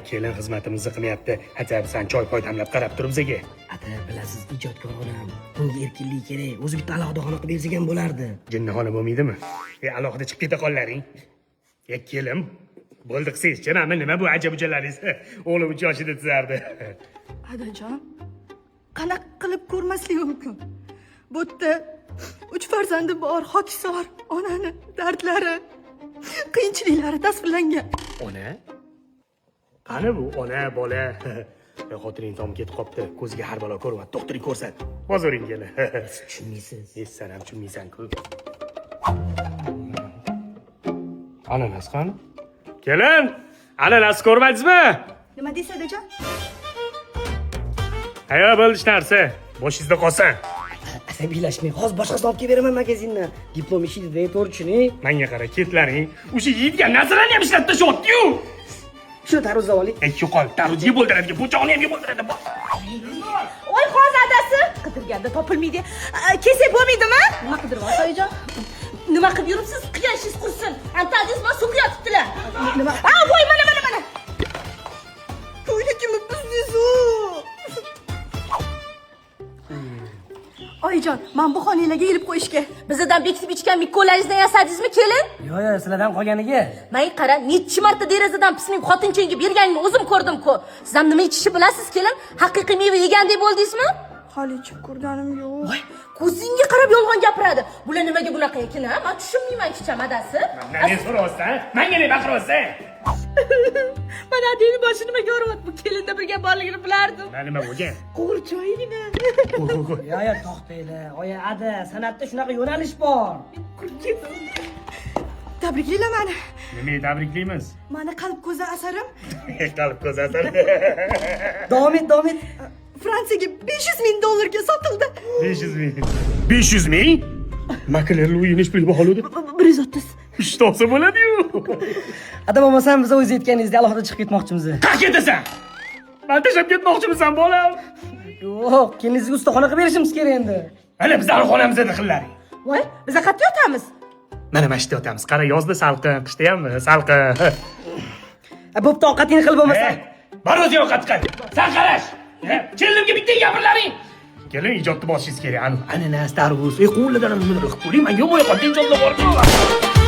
kelin xizmatimizni qilmayapti. Hatabsan choy-poy tamlab qarab tur bizga. Ata, bilasiz, ijodkor onam. Bunga erkinlik kerak. O'zi bitta alohida xona qilib bersak ham bo'lardi. Jinnixona bo'lmaydimi? Alohida chiqib keta qollaring. Kelim, bo'ldi qilsangiz-chi, mana nima bu ajab-ujalaringiz? O'g'lim 3 yoshida tuzardi. Adajon, qanaqa qilib ko'rmaslik mumkin? Bu yerda 3 farzandi bor, hokisor, onani dardlari, qiyinchiliklari tasvirlangan. Ona? Qani bu ona, bola? Xotining tom ketib qopti. Ko'ziga har balo ko'ryapti. Doktoring ko'rsat. Bozoring kela. Tushunmaysiz. Sen ham tushunmaysan-ku. Ananas qani? Kelin, ananas ko'rmadingizmi? Nima deysiz, Adajon? Hayo bo'lish narsa. Boshingizda qolsin. Asabiylashmang. Hozir boshqasini olib kelib beraman magazindan. Diplom ishida to'g'ri tushuning. Menga qara, ketlaring. O'sha yeydigan narsalarni ham ishlatib tashyapti-yu. Shuni tarvuz oling. Yo'qol, tarvuzga bo'ldiradi, po'choqni ham bo'ldiradi. Voy, hozir adasi qidirganda topilmaydi. Kelsak bo'lmaydimi? Nima qidiryapsiz, Oyijon? Nima qilib yuribsiz? Qiyanshingiz qursin. Antadingiz bilan suv quyotibdilar. Nima? Voy, mana. To'ylikimi bizni Oyijon, men bu xonalarga ilib qo'yishga. Bizdan bekitib ichgan mikko'laringizni yasadingizmi, kelin? Yo'q, sizlardan qolganiga. Men qara, necha marta derazadan pisning xotinchangga berganingni o'zim ko'rdim-ku. Siz ham nima ichishni bilasiz, kelin? Haqiqiy meva yegandek bo'ldingizmi? Hali ichib ko'rganim yo'q. Voy, ko'zingga qarab yolg'on gapiradi. Bular nimaga bunaqa ekan, ha? Men tushunmayman kicham adasi. Nima so'rayapsan? Menga nima baqiryapsan? Mana adini boshi nimaga uryapti? Bu kelinda birga borligini bilardim. Nima bo'lgan? Qo'rchoyina. Qo'y. Yo'q, to'xtanglar. Oya, ada, san'atda shunaqa yo'nalish bor. Tabriklayman meni. Nimaga tabriklaymiz? Mani qalb ko'zi asarim Qalb ko'z asari. Davom et. Fransiyaga $500,000 ga sotildi. 500 ming. 500 ming? Maklerlar uyini ish puli baholadi. 130. Ishda olsa bo'ladi-yu. Adam bo'lmasam biz o'zingiz aytganingizda alohida chiqib ketmoqchimiz. Qayerga ketasan? Men tashlab ketmoqchimisan, bolam? Yo'q, keliningizga ustaxona qilib berishimiz kerak endi. Ana bizning xonamizda qillaring. Voy, biz qayerda yotamiz? Mana mashta yotamiz. Qara, yozda salqin, qishda ham salqin. Bo'pti, ovqatingni qilib bo'lmasa. Bar o'zi ovqat qil. San qarash. Kelinimga bitta gapirlaring. Kelin, ijodni boshingiz kerak. Ananas, tarvuz, qo'lidan nima qilib qo'ying? Menga bo'ya qolgan ijodlar bor-ku.